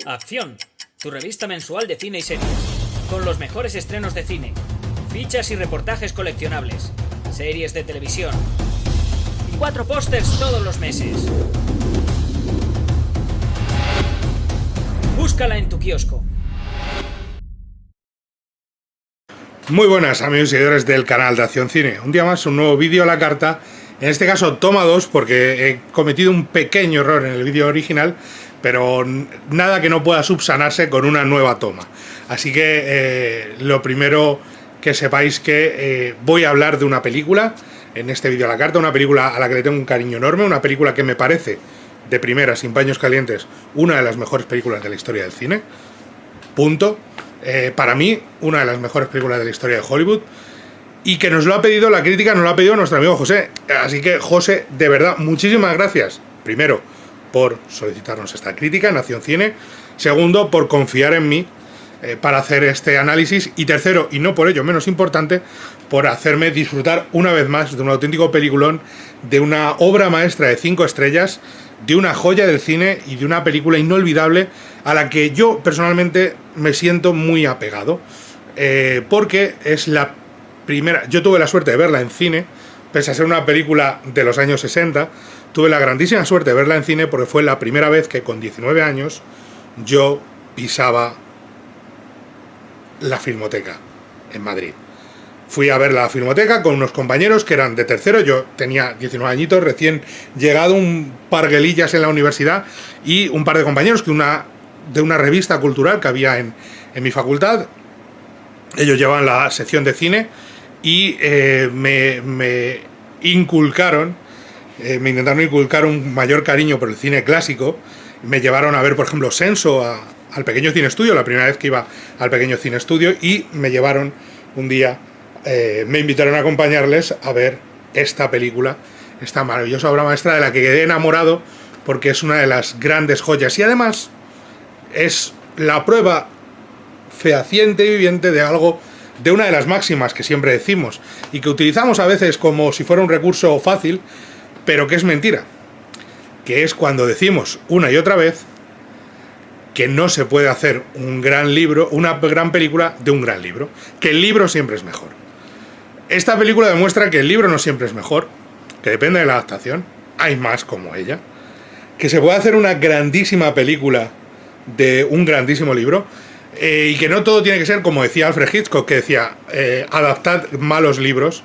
Acción, tu revista mensual de cine y series, con los mejores estrenos de cine, fichas y reportajes coleccionables, series de televisión y 4 pósters todos los meses. Búscala en tu kiosco. Muy buenas amigos y seguidores del canal de Acción Cine. Un día más, un nuevo vídeo a la carta. En este caso toma 2 porque he cometido un pequeño error en el vídeo original, pero nada que no pueda subsanarse con una nueva toma. Así que lo primero que sepáis que voy a hablar de una película en este vídeo a la carta, una película a la que le tengo un cariño enorme, una película que me parece, de primera, sin paños calientes, una de las mejores películas de la historia del cine. Punto. Para mí, una de las mejores películas de la historia de Hollywood, y que nos lo ha pedido la crítica, nos lo ha pedido nuestro amigo José. Así que, José, de verdad, muchísimas gracias. Primero, por solicitarnos esta crítica en Acción Cine. Segundo, por confiar en mí para hacer este análisis. Y tercero, y no por ello menos importante, por hacerme disfrutar una vez más de un auténtico peliculón, de una obra maestra de 5 estrellas, de una joya del cine y de una película inolvidable a la que yo personalmente me siento muy apegado, porque es la primera. Yo tuve la suerte de verla en cine, pese a ser una película de los años 60, tuve la grandísima suerte de verla en cine porque fue la primera vez que con 19 años yo pisaba la Filmoteca en Madrid. Fui a ver la Filmoteca con unos compañeros que eran de tercero, yo tenía 19 añitos, recién llegado, un par guelillas en la universidad, y un par de compañeros de una revista cultural que había en mi facultad. Ellos llevaban la sección de cine y me inculcaron, me intentaron inculcar un mayor cariño por el cine clásico. Me llevaron a ver, por ejemplo, Senso al Pequeño Cine Estudio, la primera vez que iba al Pequeño Cine Estudio, y me llevaron un día, me invitaron a acompañarles a ver esta película, esta maravillosa obra maestra de la que quedé enamorado porque es una de las grandes joyas y además es la prueba fehaciente y viviente de algo, de una de las máximas que siempre decimos y que utilizamos a veces como si fuera un recurso fácil, pero que es mentira, que es cuando decimos una y otra vez que no se puede hacer un gran libro, una gran película de un gran libro, que el libro siempre es mejor. Esta película demuestra que el libro no siempre es mejor, que depende de la adaptación, hay más como ella, que se puede hacer una grandísima película de un grandísimo libro, y que no todo tiene que ser, como decía Alfred Hitchcock, que decía, adaptad malos libros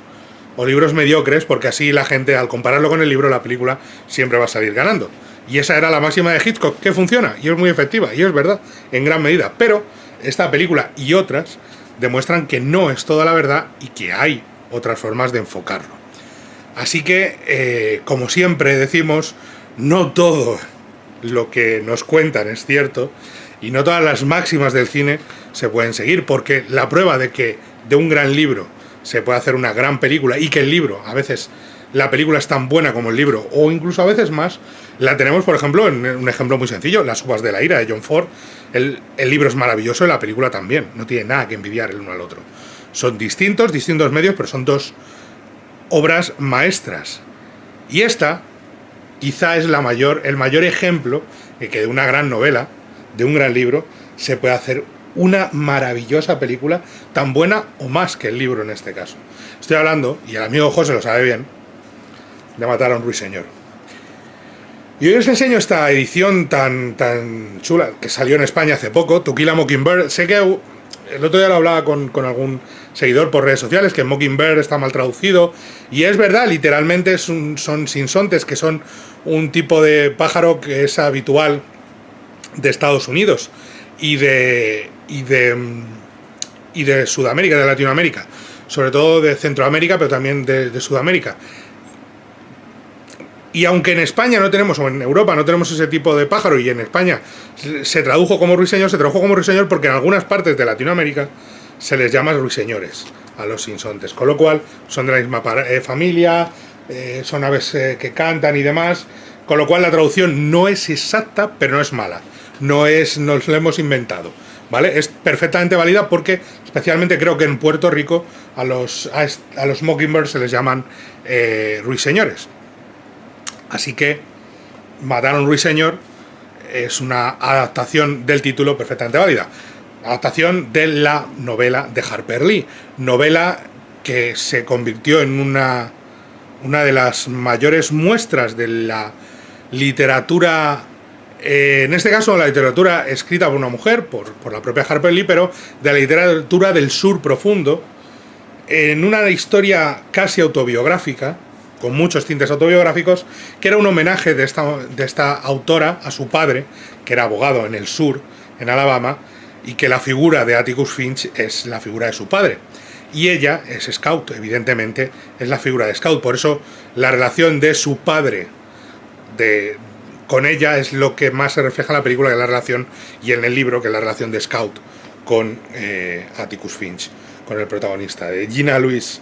o libros mediocres, porque así la gente, al compararlo con el libro, la película siempre va a salir ganando. Y esa era la máxima de Hitchcock, que funciona, y es muy efectiva, y es verdad, en gran medida. Pero esta película y otras demuestran que no es toda la verdad y que hay otras formas de enfocarlo. Así que, como siempre decimos, no todo lo que nos cuentan es cierto, y no todas las máximas del cine se pueden seguir, porque la prueba de que de un gran libro se puede hacer una gran película, y que el libro, a veces la película es tan buena como el libro, o incluso a veces más, la tenemos, por ejemplo, en un ejemplo muy sencillo, Las uvas de la ira, de John Ford. El libro es maravilloso y la película también, no tiene nada que envidiar el uno al otro. Son distintos medios, pero son dos obras maestras. Y esta quizá es el mayor ejemplo de que de una gran novela, de un gran libro, se puede hacer una maravillosa película, tan buena o más que el libro en este caso. Estoy hablando, y el amigo José lo sabe bien, de Matar a un ruiseñor. Y hoy os enseño esta edición tan chula, que salió en España hace poco, To Kill a Mockingbird. Sé que el otro día lo hablaba con algún seguidor por redes sociales, que Mockingbird está mal traducido, y es verdad, literalmente son sinsontes, que son un tipo de pájaro que es habitual de Estados Unidos y de Sudamérica, de Latinoamérica, sobre todo de Centroamérica, pero también de Sudamérica. Y aunque en España no tenemos, o en Europa no tenemos ese tipo de pájaro, y en España se tradujo como ruiseñor porque en algunas partes de Latinoamérica se les llama ruiseñores a los sinsontes, con lo cual son de la misma familia, son aves que cantan y demás, con lo cual la traducción no es exacta, pero no es mala, nos lo hemos inventado, ¿vale? Es perfectamente válida porque, especialmente creo que en Puerto Rico, a los mockingbirds se les llaman ruiseñores. Así que Matar a un ruiseñor es una adaptación del título perfectamente válida. Adaptación de la novela de Harper Lee, novela que se convirtió en una de las mayores muestras de la literatura, en este caso la literatura escrita por una mujer, por la propia Harper Lee, pero de la literatura del sur profundo, en una historia casi autobiográfica, con muchos tintes autobiográficos, que era un homenaje de esta autora a su padre, que era abogado en el sur, en Alabama, y que la figura de Atticus Finch es la figura de su padre. Y ella es scout, evidentemente, es la figura de scout. Por eso la relación de su padre con ella es lo que más se refleja en la película, que es la relación, y en el libro, que es la relación de Scout con Atticus Finch, con el protagonista, de Gina Louise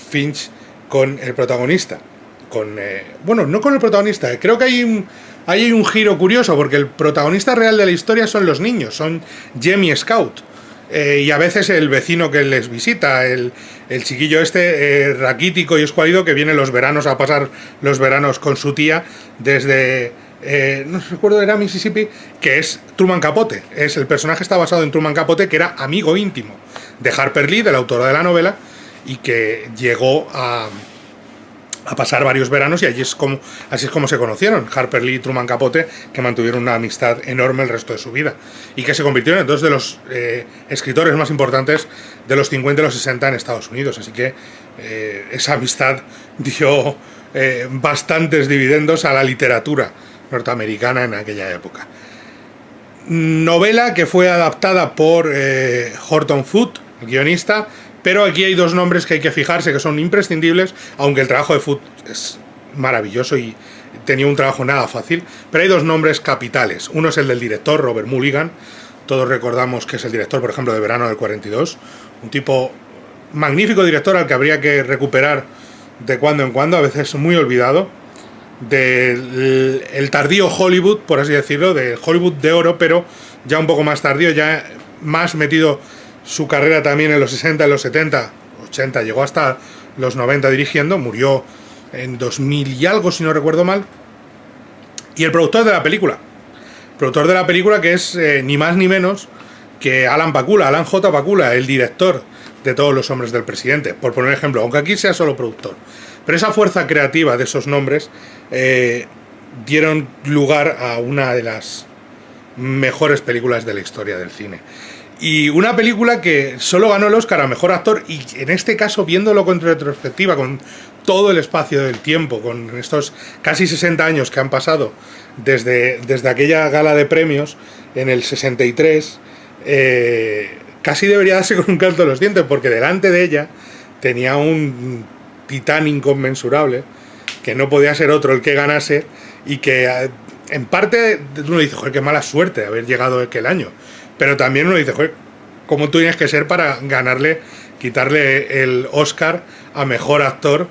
Finch con el protagonista. Bueno, no con el protagonista, creo que hay un giro curioso, porque el protagonista real de la historia son los niños, son Jamie Scout. Y a veces el vecino que les visita, el chiquillo raquítico y escuálido, que viene los veranos a pasar los veranos con su tía desde, no recuerdo, era Mississippi, que es Truman Capote. El personaje está basado en Truman Capote, que era amigo íntimo de Harper Lee, de la autora de la novela, y que llegó a pasar varios veranos, y así es como se conocieron, Harper Lee y Truman Capote, que mantuvieron una amistad enorme el resto de su vida, y que se convirtieron en dos de los escritores más importantes de los 50 y los 60 en Estados Unidos. Así que esa amistad dio bastantes dividendos a la literatura norteamericana en aquella época. Novela que fue adaptada por Horton Foote, el guionista. Pero aquí hay dos nombres que hay que fijarse, que son imprescindibles, aunque el trabajo de Foote es maravilloso y tenía un trabajo nada fácil. Pero hay dos nombres capitales. Uno es el del director, Robert Mulligan. Todos recordamos que es el director, por ejemplo, de Verano del 42. Un tipo magnífico director al que habría que recuperar de cuando en cuando, a veces muy olvidado. Del tardío Hollywood, por así decirlo, de Hollywood de oro, pero ya un poco más tardío, ya más metido su carrera también en los 60, en los 70, 80, llegó hasta los 90 dirigiendo, murió en 2000 y algo, si no recuerdo mal. Y el productor de la película, que es ni más ni menos que Alan J. Pakula, el director de Todos los hombres del presidente, por poner un ejemplo, aunque aquí sea solo productor. Pero esa fuerza creativa de esos nombres dieron lugar a una de las mejores películas de la historia del cine. Y una película que solo ganó el Oscar a Mejor Actor, y en este caso, viéndolo con retrospectiva, con todo el espacio del tiempo, con estos casi 60 años que han pasado desde aquella gala de premios en el 63, casi debería darse con un canto en los dientes, porque delante de ella tenía un titán inconmensurable, que no podía ser otro el que ganase, y que en parte uno dice, joder, qué mala suerte de haber llegado aquel año. Pero también uno dice, joder, ¿cómo tú tienes que ser para quitarle el Oscar a Mejor Actor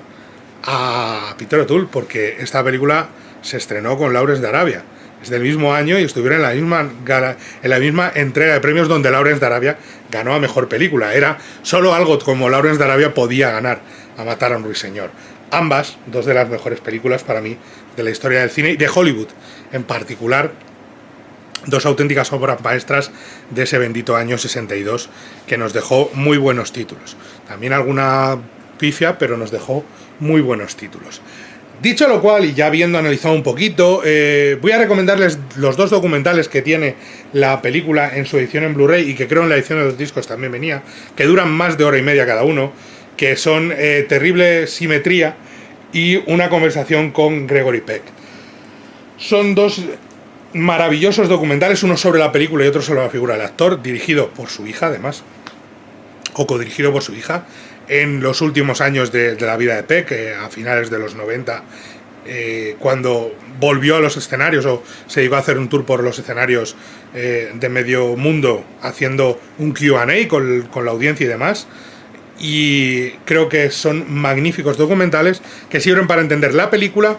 a Peter O'Toole? Porque esta película se estrenó con Lawrence de Arabia. Es del mismo año y estuvieron en la misma entrega de premios donde Lawrence de Arabia ganó a Mejor Película. Era solo algo como Lawrence de Arabia podía ganar a Matar a un ruiseñor. Ambas, dos de las mejores películas para mí de la historia del cine y de Hollywood en particular. Dos auténticas obras maestras de ese bendito año 62 que nos dejó muy buenos títulos. También alguna pifia, pero nos dejó muy buenos títulos. Dicho lo cual, y ya habiendo analizado un poquito, voy a recomendarles los dos documentales que tiene la película en su edición en Blu-ray, y que creo en la edición de los discos también venía, que duran más de hora y media cada uno, que son Terrible Simetría y Una conversación con Gregory Peck. Son dos maravillosos documentales, uno sobre la película y otro sobre la figura del actor, dirigido por su hija además, o codirigido por su hija, en los últimos años de la vida de Peck, a finales de los 90, cuando volvió a los escenarios o se llegó a hacer un tour por los escenarios de medio mundo, haciendo un Q&A con la audiencia y demás. Y creo que son magníficos documentales que sirven para entender la película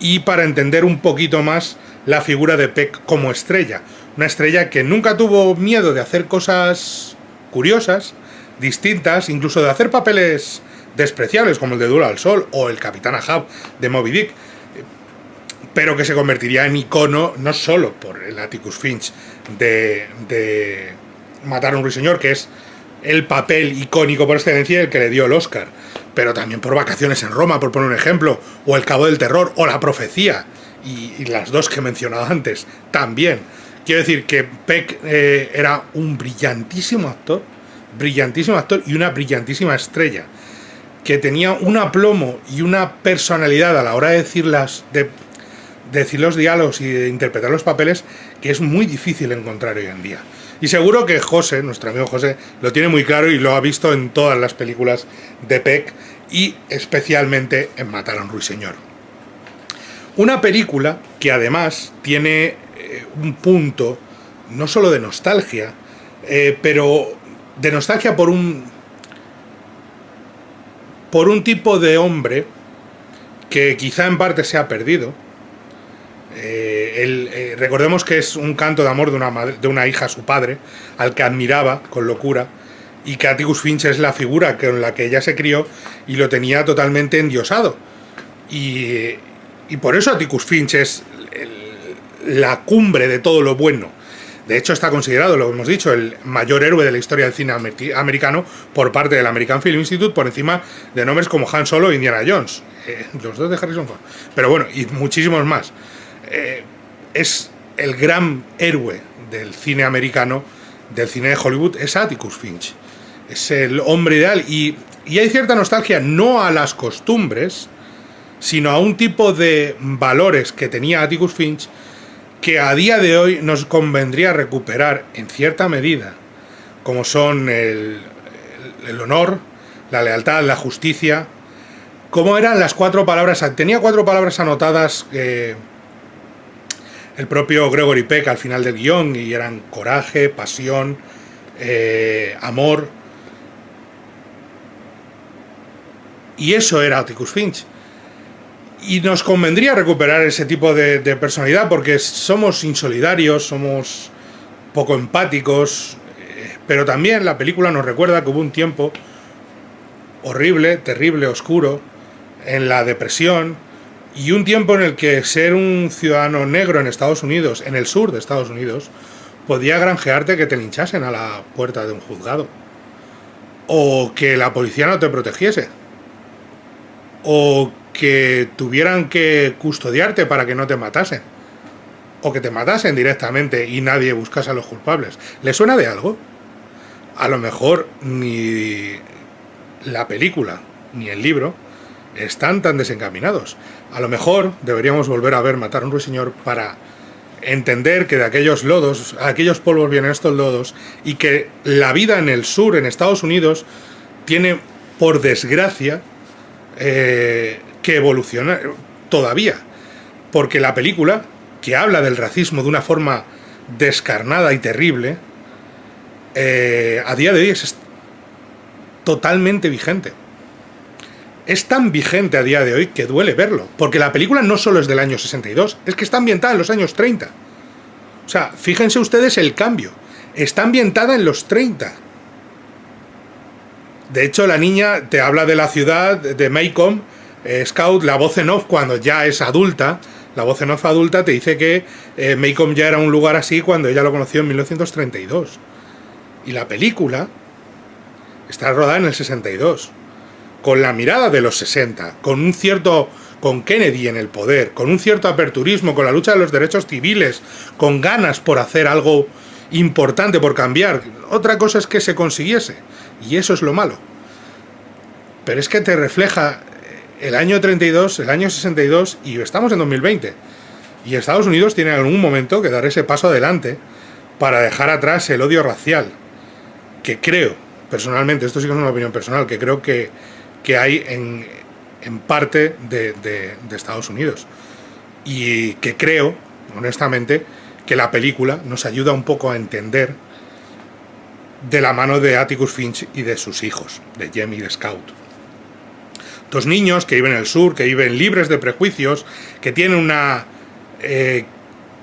y para entender un poquito más la figura de Peck como estrella. Una estrella que nunca tuvo miedo de hacer cosas curiosas, distintas, incluso de hacer papeles despreciables como el de Duro al Sol o el Capitán Ahab de Moby Dick. pero que se convertiría en icono no solo por el Atticus Finch de Matar a un ruiseñor, que es el papel icónico por excelencia y el que le dio el Oscar, pero también por Vacaciones en Roma, por poner un ejemplo, o El Cabo del Terror, o La Profecía, y las dos que he mencionado antes también. Quiero decir que Peck era un brillantísimo actor y una brillantísima estrella, que tenía un aplomo y una personalidad a la hora de decir los diálogos y de interpretar los papeles que es muy difícil encontrar hoy en día. Y seguro que José, nuestro amigo José, lo tiene muy claro y lo ha visto en todas las películas de Peck y especialmente en Matar a un ruiseñor. Una película que además tiene un punto no solo de nostalgia, pero de nostalgia por un tipo de hombre que quizá en parte se ha perdido. Recordemos que es un canto de amor de una hija a su padre, al que admiraba con locura, y que Atticus Finch es la figura con la que ella se crió y lo tenía totalmente endiosado. Y por eso Atticus Finch es la cumbre de todo lo bueno. De hecho, está considerado, lo hemos dicho, el mayor héroe de la historia del cine americano por parte del American Film Institute, por encima de nombres como Han Solo e Indiana Jones, los dos de Harrison Ford. Pero bueno, y muchísimos más. Es el gran héroe del cine americano, del cine de Hollywood, es Atticus Finch. Es el hombre ideal y hay cierta nostalgia no a las costumbres, sino a un tipo de valores que tenía Atticus Finch que a día de hoy nos convendría recuperar en cierta medida, como son el honor, la lealtad, la justicia, como eran las 4 palabras. Tenía 4 palabras anotadas el propio Gregory Peck al final del guión, y eran coraje, pasión, amor, y eso era Atticus Finch. Y nos convendría recuperar ese tipo de personalidad, porque somos insolidarios, somos poco empáticos, pero también la película nos recuerda que hubo un tiempo horrible, terrible, oscuro, en la depresión, y un tiempo en el que ser un ciudadano negro en Estados Unidos, en el sur de Estados Unidos, podía granjearte que te linchasen a la puerta de un juzgado, o que la policía no te protegiese, o que tuvieran que custodiarte para que no te matasen, o que te matasen directamente y nadie buscase a los culpables. ¿Le suena de algo? A lo mejor ni la película ni el libro están tan desencaminados. A lo mejor deberíamos volver a ver Matar a un ruiseñor para entender que de aquellos lodos, aquellos polvos vienen estos lodos, y que la vida en el sur, en Estados Unidos, tiene, por desgracia, que evolucionar todavía, porque la película, que habla del racismo de una forma descarnada y terrible, a día de hoy es totalmente vigente. Es tan vigente a día de hoy que duele verlo, porque la película no solo es del año 62, es que está ambientada en los años 30. O sea, fíjense ustedes el cambio. Está ambientada en los 30. De hecho, la niña te habla de la ciudad de Maycomb, Scout, la voz en off cuando ya es adulta. La voz en off adulta te dice que Maycomb ya era un lugar así cuando ella lo conoció en 1932. Y la película está rodada en el 62, con la mirada de los 60, con Kennedy en el poder, con un cierto aperturismo, con la lucha de los derechos civiles, con ganas por hacer algo importante, por cambiar. Otra cosa es que se consiguiese, y eso es lo malo. Pero es que te refleja el año 32, el año 62, y estamos en 2020. Y Estados Unidos tiene en algún momento que dar ese paso adelante para dejar atrás el odio racial, que creo, personalmente, esto sí que es una opinión personal, que creo que hay en parte de Estados Unidos. Y que creo, honestamente, que la película nos ayuda un poco a entender, de la mano de Atticus Finch y de sus hijos, de Jem y de Scout. 2 niños que viven en el sur, que viven libres de prejuicios, que tienen una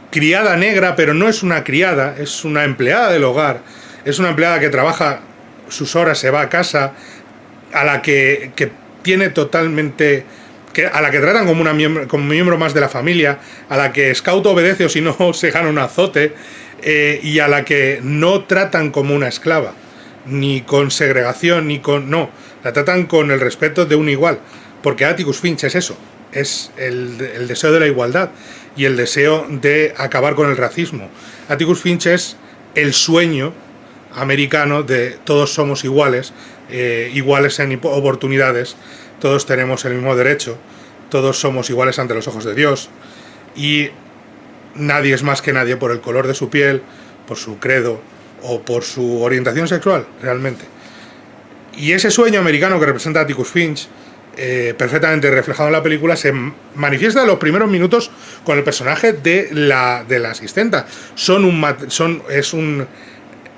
criada negra, pero no es una criada, es una empleada del hogar, es una empleada que trabaja sus horas, se va a casa, a la que tiene totalmente a la que tratan como como miembro más de la familia, a la que Scout obedece o si no se gana un azote, y a la que no tratan como una esclava, ni con segregación, ni con... No, la tratan con el respeto de un igual, porque Atticus Finch es eso, es el deseo de la igualdad y el deseo de acabar con el racismo. Atticus Finch es el sueño americano de todos somos iguales, iguales en oportunidades, todos tenemos el mismo derecho, todos somos iguales ante los ojos de Dios y nadie es más que nadie por el color de su piel, por su credo o por su orientación sexual, realmente. Y ese sueño americano que representa Atticus Finch, perfectamente reflejado en la película, se manifiesta en los primeros minutos con el personaje de la asistenta. Es un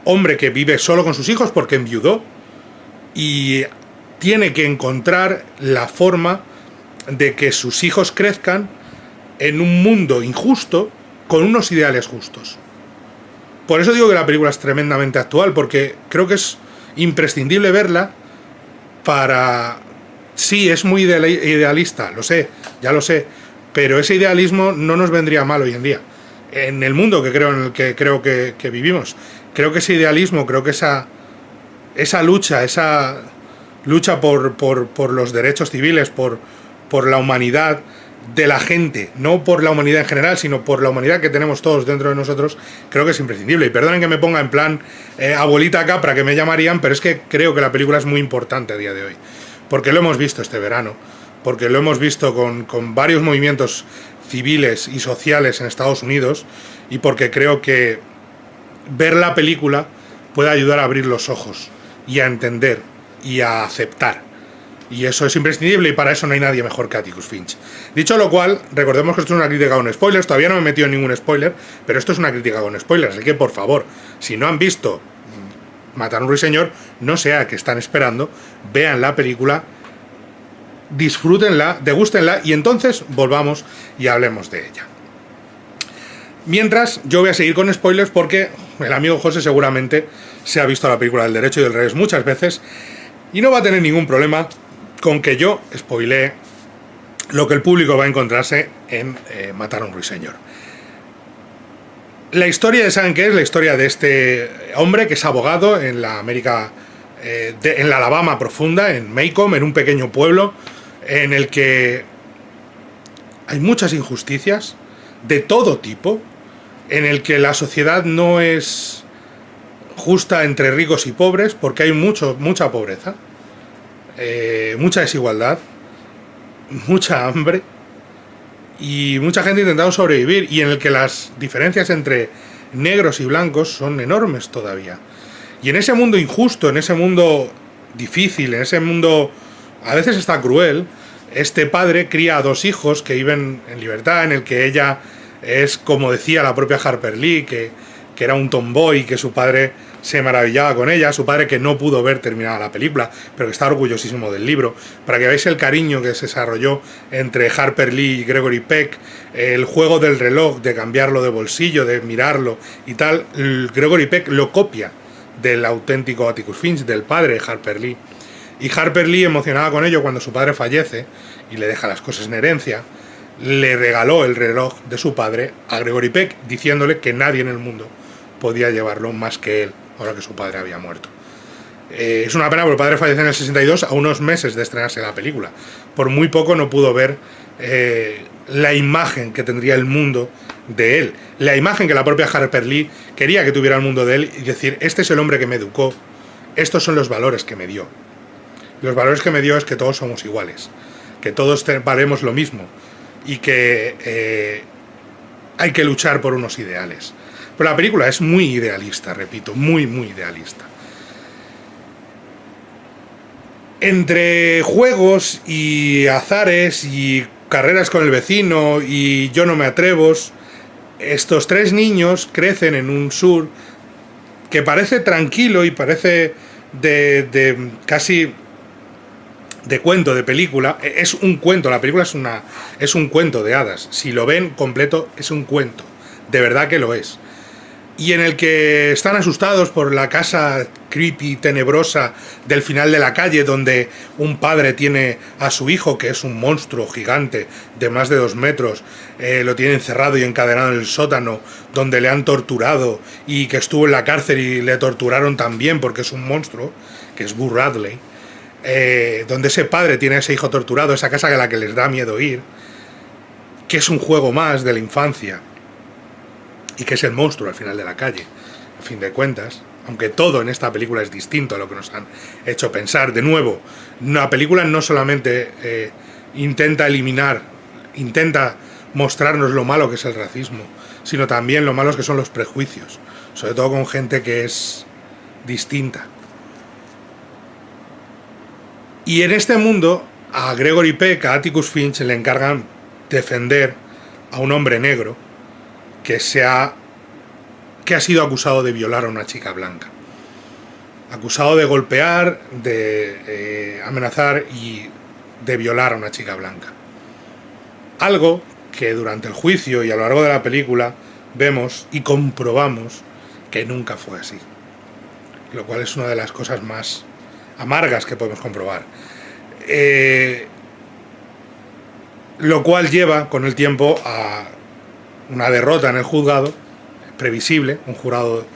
hombre que vive solo con sus hijos porque enviudó y tiene que encontrar la forma de que sus hijos crezcan en un mundo injusto con unos ideales justos. Por eso digo que la película es tremendamente actual, porque creo que es imprescindible verla para... Sí, es muy idealista, lo sé, ya lo sé, pero ese idealismo no nos vendría mal hoy en día. En el mundo en el que creo que vivimos, creo que ese idealismo, creo que esa lucha por los derechos civiles, por la humanidad de la gente, no por la humanidad en general, sino por la humanidad que tenemos todos dentro de nosotros, creo que es imprescindible. Y perdonen que me ponga en plan abuelita Capra, que me llamarían, pero es que creo que la película es muy importante a día de hoy. Porque lo hemos visto este verano, porque lo hemos visto con varios movimientos civiles y sociales en Estados Unidos, y porque creo que ver la película puede ayudar a abrir los ojos y a entender y a aceptar. Y eso es imprescindible y para eso no hay nadie mejor que Atticus Finch. Dicho lo cual, recordemos que esto es una crítica con spoilers. Todavía no me he metido en ningún spoiler, pero esto es una crítica con spoilers. Así que, por favor, si no han visto Matar a un ruiseñor, no sea que están esperando, vean la película, disfrútenla, degústenla y entonces volvamos y hablemos de ella. Mientras, yo voy a seguir con spoilers porque el amigo José seguramente se ha visto la película del derecho y del revés muchas veces y no va a tener ningún problema con que yo spoilee lo que el público va a encontrarse en Matar a un ruiseñor. La historia, ¿saben qué es? La historia de este hombre que es abogado en la América, en la Alabama profunda, en Macomb, en un pequeño pueblo en el que hay muchas injusticias de todo tipo, en el que la sociedad no es justa entre ricos y pobres, porque hay mucha pobreza, mucha desigualdad, mucha hambre y mucha gente intentando sobrevivir, y en el que las diferencias entre negros y blancos son enormes todavía. Y en ese mundo injusto, en ese mundo difícil, en ese mundo a veces está cruel, este padre cría a dos hijos que viven en libertad, en el que ella es, como decía la propia Harper Lee, que era un tomboy, que su padre se maravillaba con ella, su padre que no pudo ver terminada la película, pero que está orgullosísimo del libro, para que veáis el cariño que se desarrolló entre Harper Lee y Gregory Peck, el juego del reloj, de cambiarlo de bolsillo, de mirarlo y tal. Gregory Peck lo copia del auténtico Atticus Finch, del padre de Harper Lee, y Harper Lee, emocionada con ello cuando su padre fallece y le deja las cosas en herencia, le regaló el reloj de su padre a Gregory Peck, diciéndole que nadie en el mundo podía llevarlo más que él, ahora que su padre había muerto. Es una pena porque el padre fallece en el 62, a unos meses de estrenarse la película. Por muy poco no pudo ver la imagen que tendría el mundo de él, la imagen que la propia Harper Lee quería que tuviera el mundo de él, y decir, este es el hombre que me educó, estos son los valores que me dio. Los valores que me dio es que todos somos iguales, que todos valemos lo mismo y que hay que luchar por unos ideales. Pero la película es muy idealista, repito, muy idealista. Entre juegos y azares y carreras con el vecino y yo no me atrevo, estos tres niños crecen en un sur que parece tranquilo y parece de casi de cuento, de película. Es un cuento, la película es un cuento de hadas. Si lo ven completo, es un cuento, de verdad que lo es. y en el que están asustados por la casa creepy, tenebrosa del final de la calle, donde un padre tiene a su hijo, que es un monstruo gigante de más de 2 metros, lo tiene encerrado y encadenado en el sótano, donde le han torturado y que estuvo en la cárcel y le torturaron también porque es un monstruo, que es Boo Radley, donde ese padre tiene a ese hijo torturado, esa casa a la que les da miedo ir, que es un juego más de la infancia, y que es el monstruo al final de la calle, a fin de cuentas, aunque todo en esta película es distinto a lo que nos han hecho pensar. De nuevo, la película no solamente intenta mostrarnos lo malo que es el racismo, sino también lo malos que son los prejuicios, sobre todo con gente que es distinta. Y en este mundo, a Gregory Peck, a Atticus Finch, le encargan defender a un hombre negro que ha sido acusado de violar a una chica blanca. Acusado de golpear, de amenazar y de violar a una chica blanca. Algo que durante el juicio y a lo largo de la película vemos y comprobamos que nunca fue así. Lo cual es una de las cosas más amargas que podemos comprobar. Lo cual lleva con el tiempo a una derrota en el juzgado, previsible, un jurado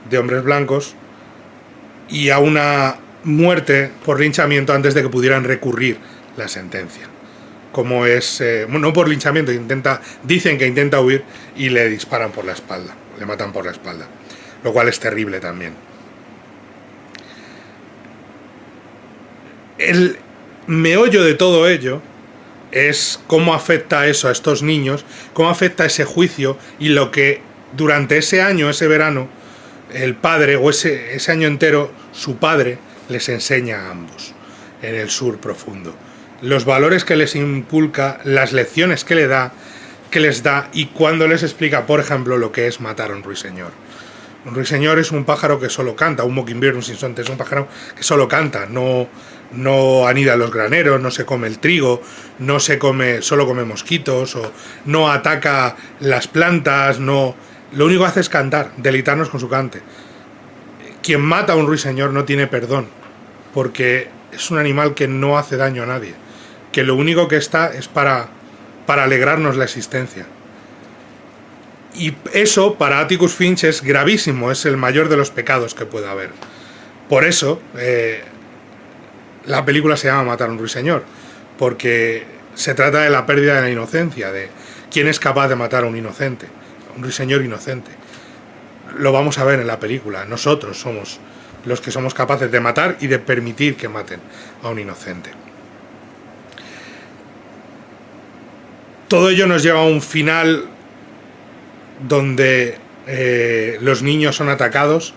de hombres blancos, y a una muerte por linchamiento antes de que pudieran recurrir la sentencia. Como es, no por linchamiento, dicen que intenta huir y le disparan por la espalda, le matan por la espalda, lo cual es terrible también. El meollo de todo ello es cómo afecta eso a estos niños, cómo afecta ese juicio y lo que durante ese año, ese verano, el padre, o ese año entero, su padre les enseña a ambos en el sur profundo. Los valores que les inculca, las lecciones que les da y cuando les explica, por ejemplo, lo que es matar a un ruiseñor. Un ruiseñor es un pájaro que solo canta, un mockingbird, un sinsonte, es un pájaro que solo canta, no anida en los graneros, no se come el trigo, solo come mosquitos, o no ataca las plantas, lo único que hace es cantar, deleitarnos con su cante. Quien mata a un ruiseñor no tiene perdón, porque es un animal que no hace daño a nadie, que lo único que está es para alegrarnos la existencia. Y eso para Atticus Finch es gravísimo, es el mayor de los pecados que pueda haber. Por eso la película se llama Matar a un ruiseñor, porque se trata de la pérdida de la inocencia, de quién es capaz de matar a un inocente, un ruiseñor inocente. Lo vamos a ver en la película, nosotros somos los que somos capaces de matar y de permitir que maten a un inocente. Todo ello nos lleva a un final donde los niños son atacados,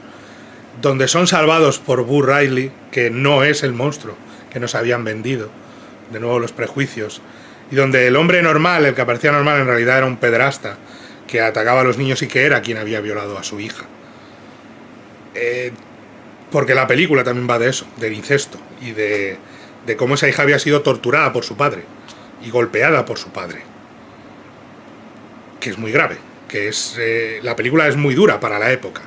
donde son salvados por Boo Radley, que no es el monstruo que nos habían vendido, de nuevo los prejuicios, y donde el hombre normal, el que aparecía normal, en realidad era un pederasta que atacaba a los niños y que era quien había violado a su hija. Porque la película también va de eso, del incesto, y de cómo esa hija había sido torturada por su padre y golpeada por su padre, que es muy grave, que es la película es muy dura para la época,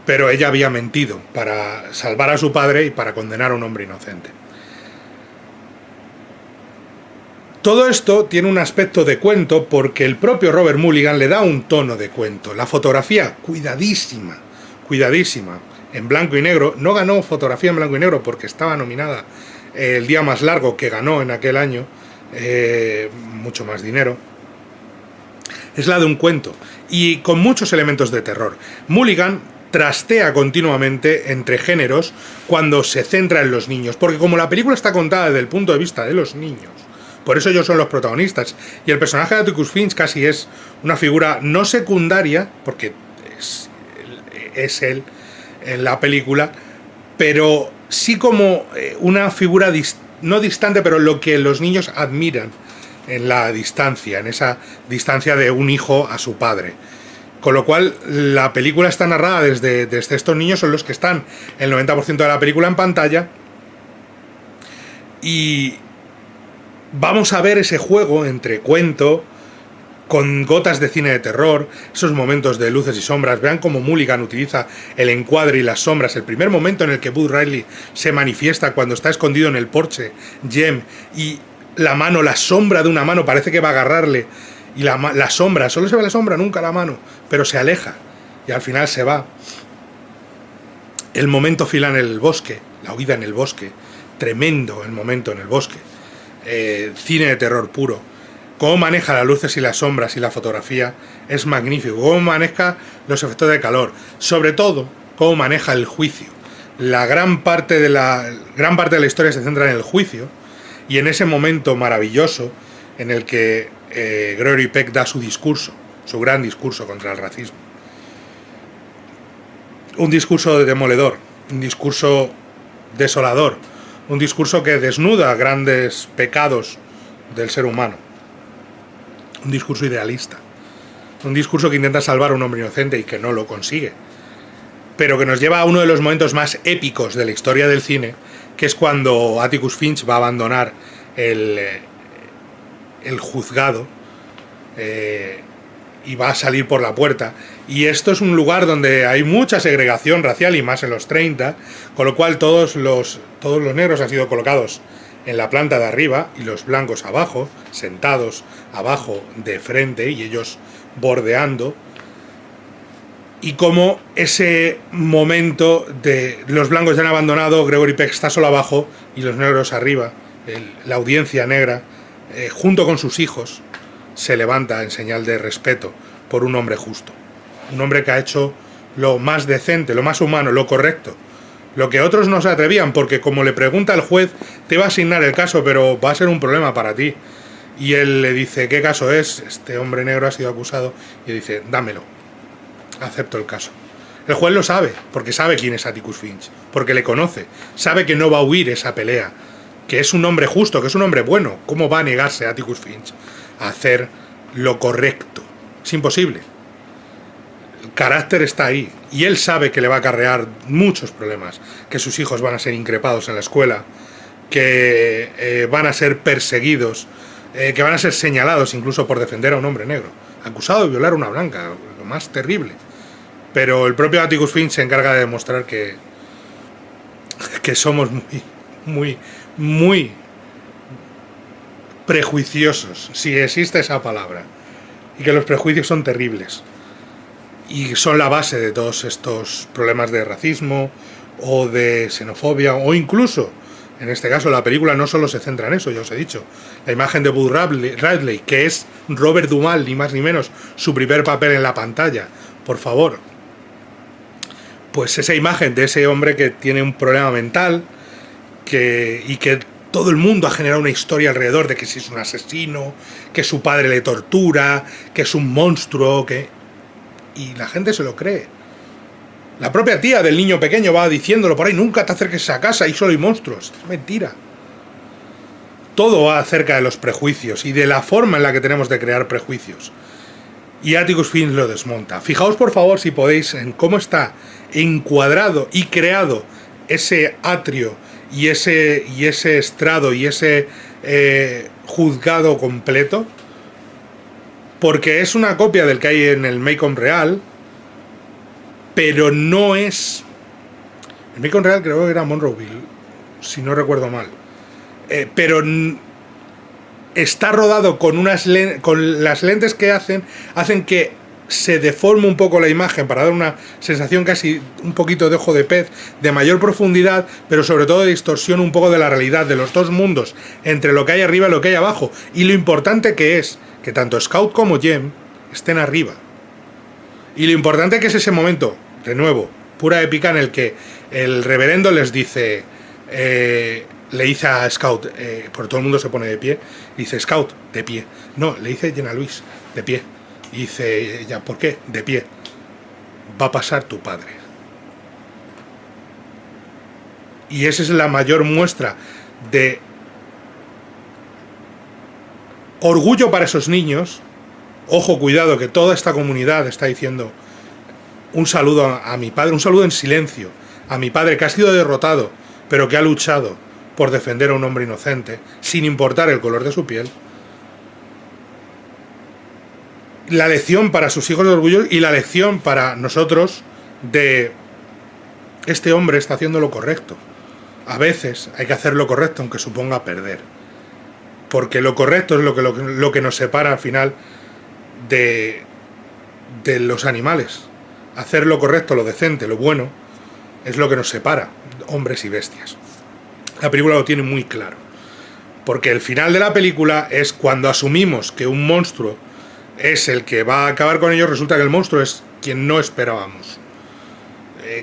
pero ella había mentido para salvar a su padre y para condenar a un hombre inocente. Todo esto tiene un aspecto de cuento porque el propio Robert Mulligan le da un tono de cuento. La fotografía, cuidadísima, en blanco y negro. No ganó fotografía en blanco y negro porque estaba nominada el Día Más Largo, que ganó en aquel año mucho más dinero. Es la de un cuento y con muchos elementos de terror. Mulligan trastea continuamente entre géneros cuando se centra en los niños, porque como la película está contada desde el punto de vista de los niños, por eso ellos son los protagonistas, y el personaje de Atticus Finch casi es una figura no secundaria, porque es él en la película, pero sí como una figura no distante, pero lo que los niños admiran en la distancia, en esa distancia de un hijo a su padre. Con lo cual, la película está narrada desde estos niños, son los que están el 90% de la película en pantalla, y vamos a ver ese juego entre cuento con gotas de cine de terror, esos momentos de luces y sombras. Vean cómo Mulligan utiliza el encuadre y las sombras. El primer momento en el que Buzz Riley se manifiesta cuando está escondido en el porche, Jem, y la mano, la sombra de una mano parece que va a agarrarle, y la sombra, solo se ve la sombra, nunca la mano, pero se aleja y al final se va. El momento final en el bosque, la huida en el bosque, tremendo el momento en el bosque. Cine de terror puro. Cómo maneja las luces y las sombras y la fotografía es magnífico. Cómo maneja los efectos de calor. Sobre todo, cómo maneja el juicio. La gran parte de la historia se centra en el juicio y en ese momento maravilloso en el que Gregory Peck da su discurso, su gran discurso contra el racismo. Un discurso demoledor, un discurso desolador, un discurso que desnuda grandes pecados del ser humano. Un discurso idealista, un discurso que intenta salvar a un hombre inocente y que no lo consigue, pero que nos lleva a uno de los momentos más épicos de la historia del cine, que es cuando Atticus Finch va a abandonar el juzgado y va a salir por la puerta. Y esto es un lugar donde hay mucha segregación racial, y más en los 30, con lo cual todos los negros han sido colocados en la planta de arriba y los blancos abajo, sentados abajo de frente y ellos bordeando. Y como ese momento de los blancos ya han abandonado, Gregory Peck está solo abajo y los negros arriba, la audiencia negra, junto con sus hijos, se levanta en señal de respeto por un hombre justo. Un hombre que ha hecho lo más decente, lo más humano, lo correcto. Lo que otros no se atrevían, porque como le pregunta al juez, te va a asignar el caso, pero va a ser un problema para ti. Y él le dice, ¿qué caso es? Este hombre negro ha sido acusado. Y dice, dámelo. Acepto el caso. El juez lo sabe, porque sabe quién es Atticus Finch, porque le conoce. Sabe que no va a huir esa pelea, que es un hombre justo, que es un hombre bueno. ¿Cómo va a negarse Atticus Finch a hacer lo correcto? Es imposible. El carácter está ahí y él sabe que le va a acarrear muchos problemas, que sus hijos van a ser increpados en la escuela, que van a ser perseguidos, que van a ser señalados incluso por defender a un hombre negro, acusado de violar a una blanca, lo más terrible. Pero el propio Atticus Finch se encarga de demostrar que somos muy prejuiciosos, si existe esa palabra, y que los prejuicios son terribles. Y son la base de todos estos problemas de racismo o de xenofobia, o incluso, en este caso, la película no solo se centra en eso, ya os he dicho. La imagen de Buzz Riley, que es Robert Duvall, ni más ni menos, su primer papel en la pantalla, por favor. Pues esa imagen de ese hombre que tiene un problema mental y que todo el mundo ha generado una historia alrededor de que si es un asesino, que su padre le tortura, que es un monstruo, y la gente se lo cree. La propia tía del niño pequeño va diciéndolo por ahí, nunca te acerques a casa, ahí solo hay monstruos. Es mentira. Todo va acerca de los prejuicios y de la forma en la que tenemos de crear prejuicios. Y Atticus Finch lo desmonta. Fijaos por favor, si podéis, en cómo está encuadrado y creado ese atrio y ese estrado y ese juzgado completo, porque es una copia del que hay en el Macon real, pero no es... El Macon real creo que era Monroeville, si no recuerdo mal. Pero está rodado con las lentes que hacen que se deforme un poco la imagen para dar una sensación casi un poquito de ojo de pez, de mayor profundidad, pero sobre todo de distorsión un poco de la realidad, de los dos mundos, entre lo que hay arriba y lo que hay abajo. Y lo importante que es que tanto Scout como Jem estén arriba. Y lo importante que es ese momento, de nuevo, pura épica, en el que el reverendo les dice, le dice a Scout, porque todo el mundo se pone de pie, dice, Scout, de pie. No, le dice Jenna Louise, de pie. Y dice ella, ¿por qué? De pie. Va a pasar tu padre. Y esa es la mayor muestra de orgullo para esos niños. Ojo, cuidado, que toda esta comunidad está diciendo un saludo a mi padre, un saludo en silencio, a mi padre que ha sido derrotado, pero que ha luchado por defender a un hombre inocente, sin importar el color de su piel. la lección para sus hijos de orgullo y la lección para nosotros de este hombre está haciendo lo correcto. A veces hay que hacer lo correcto aunque suponga perder. Porque lo correcto es lo que nos separa al final de los animales. Hacer lo correcto, lo decente, lo bueno, es lo que nos separa, hombres y bestias. La película lo tiene muy claro. Porque el final de la película es cuando asumimos que un monstruo es el que va a acabar con ellos, resulta que el monstruo es quien no esperábamos.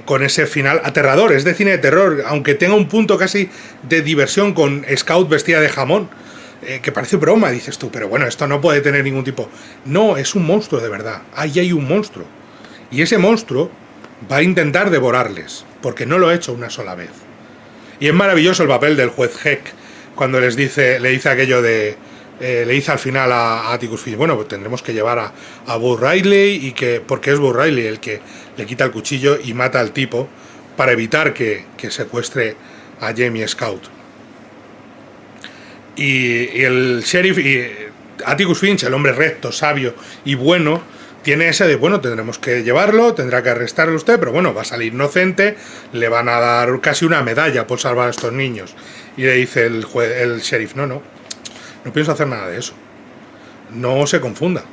Con ese final aterrador, es de cine de terror, aunque tenga un punto casi de diversión con Scout vestida de jamón, que parece broma, dices tú, pero bueno, esto no puede tener ningún tipo. No, es un monstruo de verdad, ahí hay un monstruo. Y ese monstruo va a intentar devorarles, porque no lo ha hecho una sola vez. Y es maravilloso el papel del juez Heck, cuando le dice aquello de... le dice al final a Atticus Finch, bueno, pues tendremos que llevar a Buzz Riley, porque es Buzz Riley el que le quita el cuchillo y mata al tipo para evitar que secuestre a Jamie Scout. Y el sheriff, y Atticus Finch, el hombre recto, sabio y bueno, tiene ese de, bueno, tendremos que llevarlo, tendrá que arrestarlo usted, pero bueno, va a salir inocente, le van a dar casi una medalla por salvar a estos niños. Y le dice el sheriff, no pienso hacer nada de eso. No se confunda.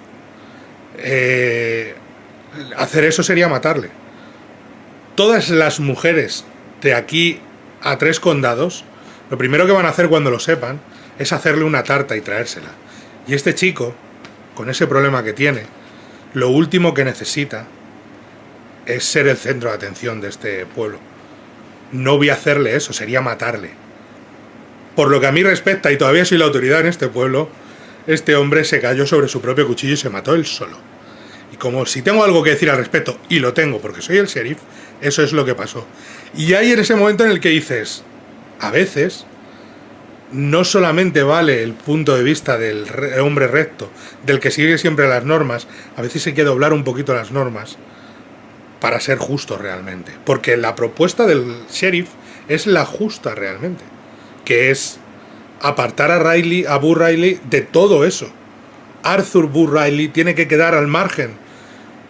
Hacer eso sería matarle. Todas las mujeres de aquí a 3 condados, lo primero que van a hacer cuando lo sepan es hacerle una tarta y traérsela. Y este chico, con ese problema que tiene, lo último que necesita es ser el centro de atención de este pueblo. No voy a hacerle eso, sería matarle. Por lo que a mí respecta, y todavía soy la autoridad en este pueblo, este hombre se cayó sobre su propio cuchillo y se mató él solo. Y como si tengo algo que decir al respecto, y lo tengo porque soy el sheriff, eso es lo que pasó. Y hay en ese momento en el que dices, a veces, no solamente vale el punto de vista del hombre recto, del que sigue siempre las normas, a veces hay que doblar un poquito las normas para ser justo realmente. Porque la propuesta del sheriff es la justa realmente, que es apartar a Buzz Riley de todo eso. Arthur Buzz Riley tiene que quedar al margen,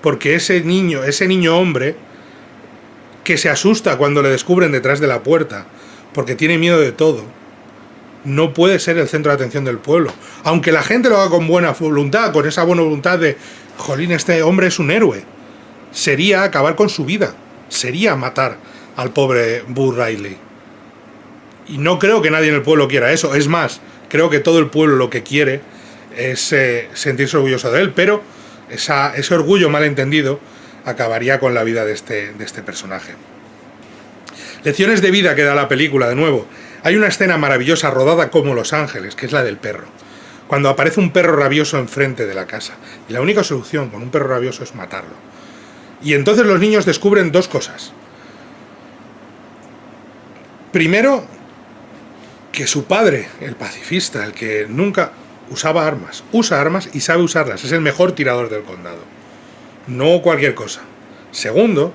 porque ese niño hombre que se asusta cuando le descubren detrás de la puerta, porque tiene miedo de todo, no puede ser el centro de atención del pueblo. Aunque la gente lo haga con buena voluntad, con esa buena voluntad de, jolín, este hombre es un héroe, sería acabar con su vida, sería matar al pobre Buzz Riley. Y no creo que nadie en el pueblo quiera eso. Es más, creo que todo el pueblo lo que quiere es sentirse orgulloso de él, pero ese orgullo malentendido acabaría con la vida de este personaje. Lecciones de vida que da la película, de nuevo. Hay una escena maravillosa rodada como Los Ángeles, que es la del perro. Cuando aparece un perro rabioso enfrente de la casa. Y la única solución con un perro rabioso es matarlo. Y entonces los niños descubren 2 cosas. Primero, que su padre, el pacifista, el que nunca usaba armas, usa armas y sabe usarlas, es el mejor tirador del condado, no cualquier cosa. Segundo,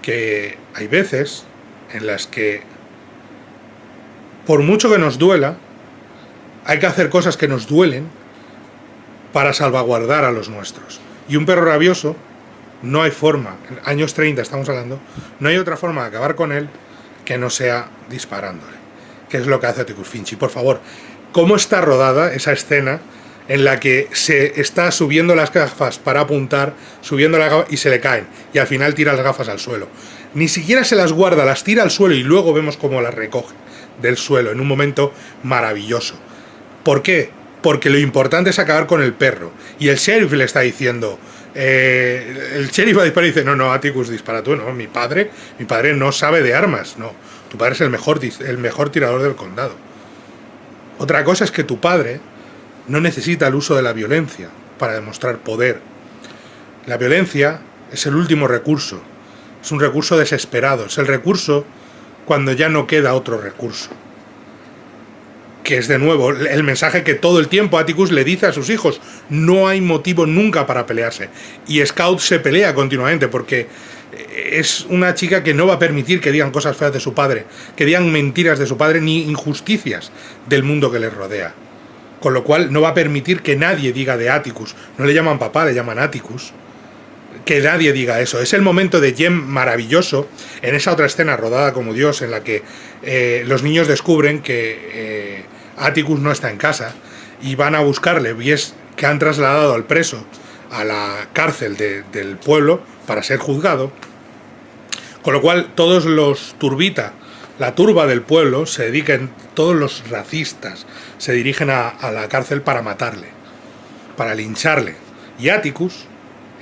que hay veces en las que, por mucho que nos duela, hay que hacer cosas que nos duelen para salvaguardar a los nuestros. Y un perro rabioso, no hay forma, en años 30 estamos hablando, no hay otra forma de acabar con él que no sea disparándole, que es lo que hace Atticus Finch. Y por favor, ¿cómo está rodada esa escena en la que se está subiendo las gafas para apuntar, subiendo las gafas y se le caen, y al final tira las gafas al suelo? Ni siquiera se las guarda, las tira al suelo y luego vemos cómo las recoge del suelo en un momento maravilloso. ¿Por qué? Porque lo importante es acabar con el perro. Y el sheriff le está diciendo, el sheriff va a disparar y dice, no, Atticus, dispara tú. No, mi padre no sabe de armas, no. Tu padre es el mejor tirador del condado. Otra cosa es que tu padre no necesita el uso de la violencia para demostrar poder. La violencia es el último recurso. Es un recurso desesperado. Es el recurso cuando ya no queda otro recurso. Que es de nuevo el mensaje que todo el tiempo Atticus le dice a sus hijos. No hay motivo nunca para pelearse. Y Scout se pelea continuamente porque es una chica que no va a permitir que digan cosas feas de su padre, que digan mentiras de su padre ni injusticias del mundo que les rodea. con lo cual no va a permitir que nadie diga de Atticus. No le llaman papá, le llaman Atticus. Que nadie diga eso. Es el momento de Jem maravilloso en esa otra escena rodada como Dios, en la que los niños descubren que Atticus no está en casa y van a buscarle, y es que han trasladado al preso a la cárcel del pueblo para ser juzgado, con lo cual todos los turbita, la turba del pueblo, se dedican, todos los racistas se dirigen a la cárcel para matarle, para lincharle, y Atticus,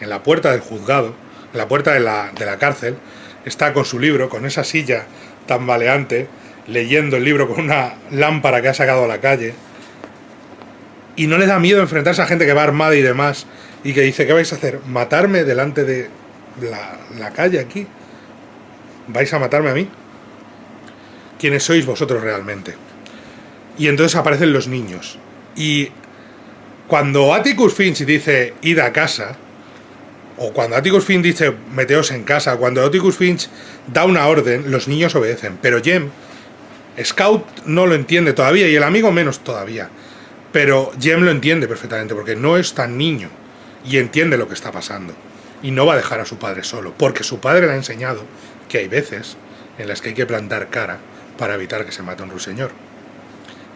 en la puerta del juzgado, en la puerta de la cárcel, está con su libro, con esa silla tambaleante, leyendo el libro con una lámpara que ha sacado a la calle, y no le da miedo enfrentarse a gente que va armada y demás, y que dice, ¿qué vais a hacer? ¿Matarme delante de la calle aquí? ¿Vais a matarme a mí? ¿Quiénes sois vosotros realmente? Y entonces aparecen los niños, y cuando Atticus Finch dice, id a casa, o cuando Atticus Finch dice, meteos en casa, cuando Atticus Finch da una orden, los niños obedecen. Pero Jem, Scout no lo entiende todavía, y el amigo menos todavía. Pero Jem lo entiende perfectamente, porque no es tan niño, y entiende lo que está pasando. Y no va a dejar a su padre solo, porque su padre le ha enseñado que hay veces en las que hay que plantar cara para evitar que se mate un ruiseñor.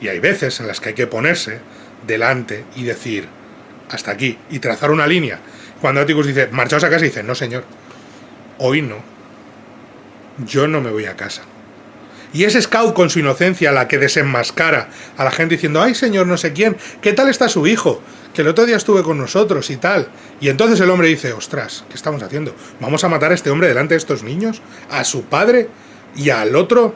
Y hay veces en las que hay que ponerse delante y decir, hasta aquí, y trazar una línea. Cuando Atticus dice, marchaos a casa, dice, no señor, hoy no, yo no me voy a casa. Y es Scout con su inocencia la que desenmascara a la gente diciendo, ay señor no sé quién, ¿qué tal está su hijo? Que el otro día estuve con nosotros y tal. Y entonces el hombre dice, ostras, ¿qué estamos haciendo? ¿Vamos a matar a este hombre delante de estos niños? ¿A su padre? ¿Y al otro?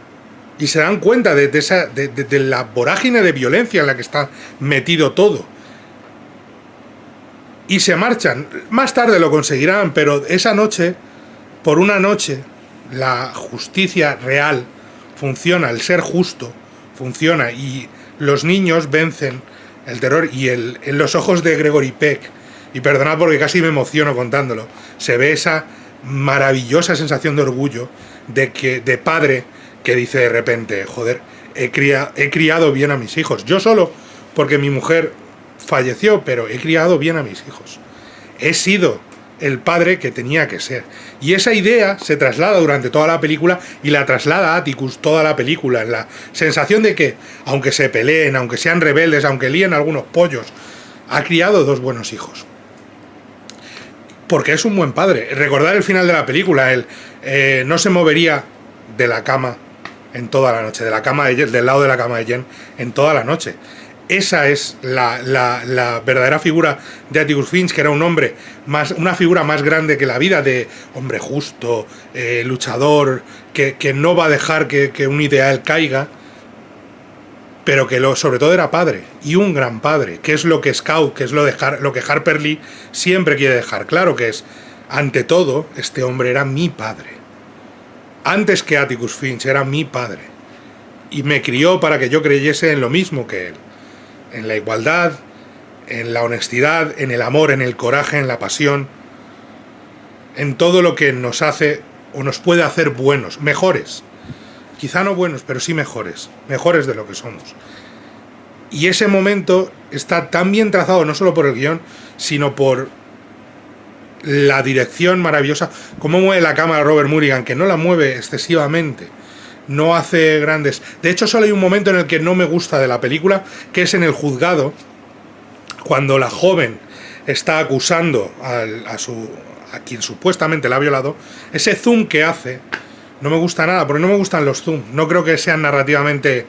Y se dan cuenta de la vorágine de violencia en la que está metido todo. Y se marchan. Más tarde lo conseguirán, pero esa noche, por una noche, la justicia real funciona, el ser justo funciona, y los niños vencen el terror. Y en los ojos de Gregory Peck, y perdonad porque casi me emociono contándolo, se ve esa maravillosa sensación de orgullo de padre que dice de repente, joder, he criado bien a mis hijos, yo solo, porque mi mujer falleció, pero he criado bien a mis hijos. He sido el padre que tenía que ser. Y esa idea se traslada durante toda la película, y la traslada a Atticus toda la película, en la sensación de que, aunque se peleen, aunque sean rebeldes, aunque líen algunos pollos, ha criado dos buenos hijos. Porque es un buen padre. Recordar el final de la película, él no se movería de la cama en toda la noche, del lado de la cama de Jen en toda la noche. Esa es la verdadera figura de Atticus Finch, que era un hombre una figura más grande que la vida, de hombre justo, luchador, que no va a dejar que un ideal caiga, pero que sobre todo era padre, y un gran padre, que es lo que Scout, que es lo que Harper Lee siempre quiere dejar claro, que es, ante todo, este hombre era mi padre. Antes que Atticus Finch, era mi padre. Y me crió para que yo creyese en lo mismo que él. En la igualdad, en la honestidad, en el amor, en el coraje, en la pasión, en todo lo que nos hace o nos puede hacer buenos, mejores. Quizá no buenos, pero sí mejores de lo que somos. Y ese momento está tan bien trazado, no solo por el guión, sino por la dirección maravillosa, cómo mueve la cámara Robert Mulligan, que no la mueve excesivamente, no hace grandes... De hecho, solo hay un momento en el que no me gusta de la película, que es en el juzgado, cuando la joven está acusando a quien supuestamente la ha violado. Ese zoom que hace no me gusta nada, porque no me gustan los zoom, no creo que sean narrativamente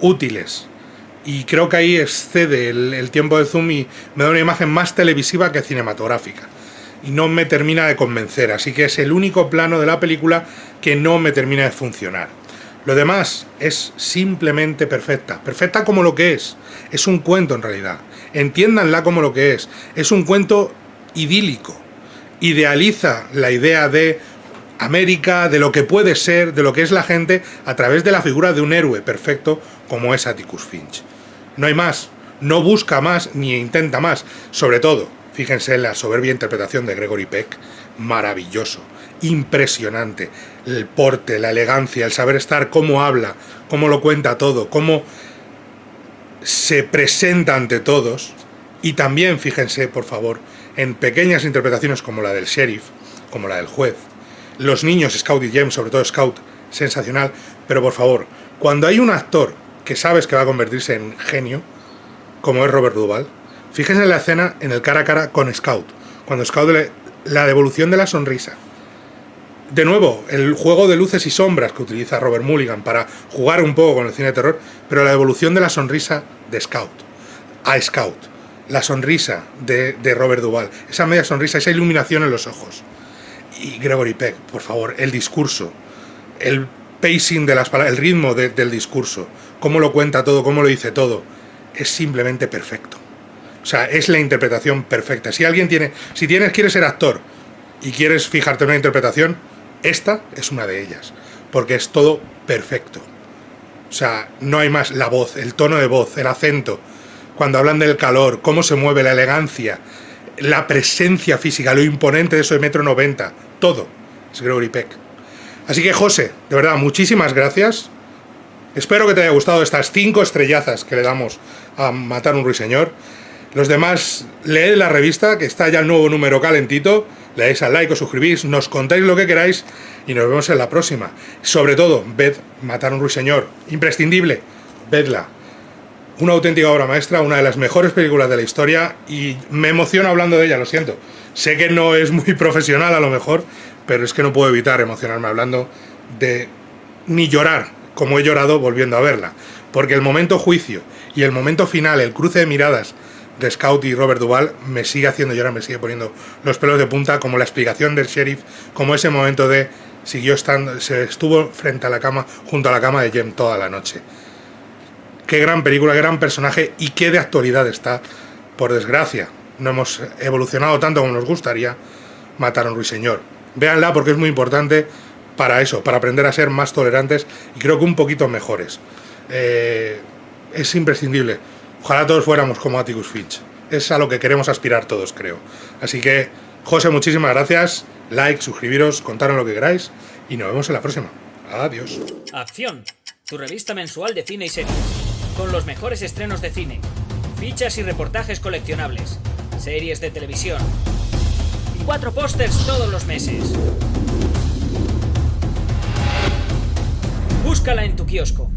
útiles, y creo que ahí excede el tiempo de zoom y me da una imagen más televisiva que cinematográfica, y no me termina de convencer. Así que es el único plano de la película que no me termina de funcionar. Lo demás es simplemente perfecta como lo que es un cuento en realidad, entiéndanla como lo que es un cuento idílico, idealiza la idea de América, de lo que puede ser, de lo que es la gente, a través de la figura de un héroe perfecto como es Atticus Finch. No hay más, no busca más ni intenta más. Sobre todo, fíjense en la soberbia interpretación de Gregory Peck, maravilloso, impresionante, el porte, la elegancia, el saber estar, cómo habla, cómo lo cuenta todo, cómo se presenta ante todos, y también fíjense, por favor, en pequeñas interpretaciones como la del sheriff, como la del juez, los niños, Scout y James, sobre todo Scout, sensacional, pero por favor, cuando hay un actor que sabes que va a convertirse en genio, como es Robert Duvall, fíjense en la escena en el cara a cara con Scout, cuando Scout la devolución de la sonrisa. De nuevo, el juego de luces y sombras que utiliza Robert Mulligan para jugar un poco con el cine de terror, pero la devolución de la sonrisa de Scout a Scout, la sonrisa de Robert Duvall, esa media sonrisa, esa iluminación en los ojos. Y Gregory Peck, por favor, el discurso, el pacing de las palabras, el ritmo del discurso, cómo lo cuenta todo, cómo lo dice todo, es simplemente perfecto. O sea, es la interpretación perfecta. Si quieres ser actor y quieres fijarte en una interpretación, esta es una de ellas, porque es todo perfecto. O sea, no hay más. La voz, el tono de voz, el acento, cuando hablan del calor, cómo se mueve, la elegancia, la presencia física, lo imponente de eso de 1,90 m, todo es Gregory Peck. Así que, José, de verdad, muchísimas gracias. Espero que te haya gustado estas 5 estrellazas que le damos a Matar un Ruiseñor. Los demás, leed la revista, que está ya el nuevo número calentito, le dais al like, os suscribís, nos contáis lo que queráis y nos vemos en la próxima. Sobre todo, ved Matar un Ruiseñor, imprescindible, vedla. Una auténtica obra maestra, una de las mejores películas de la historia, y me emociono hablando de ella, lo siento. Sé que no es muy profesional a lo mejor, pero es que no puedo evitar emocionarme hablando de... ni llorar, como he llorado volviendo a verla. Porque el momento juicio y el momento final, el cruce de miradas de Scout y Robert Duvall, me sigue haciendo llorar, me sigue poniendo los pelos de punta, como la explicación del sheriff, como ese momento de se estuvo frente a la cama, junto a la cama de Jem toda la noche. Qué gran película, qué gran personaje, y qué de actualidad está. Por desgracia, no hemos evolucionado tanto como nos gustaría. Matar a un Ruiseñor. Véanla porque es muy importante para eso, para aprender a ser más tolerantes y creo que un poquito mejores. Es imprescindible. Ojalá todos fuéramos como Atticus Finch. Es a lo que queremos aspirar todos, creo. Así que, José, muchísimas gracias. Like, suscribiros, contaros lo que queráis y nos vemos en la próxima. Adiós. Acción, tu revista mensual de cine y series, con los mejores estrenos de cine, fichas y reportajes coleccionables, series de televisión y 4 pósters todos los meses. Búscala en tu kiosco.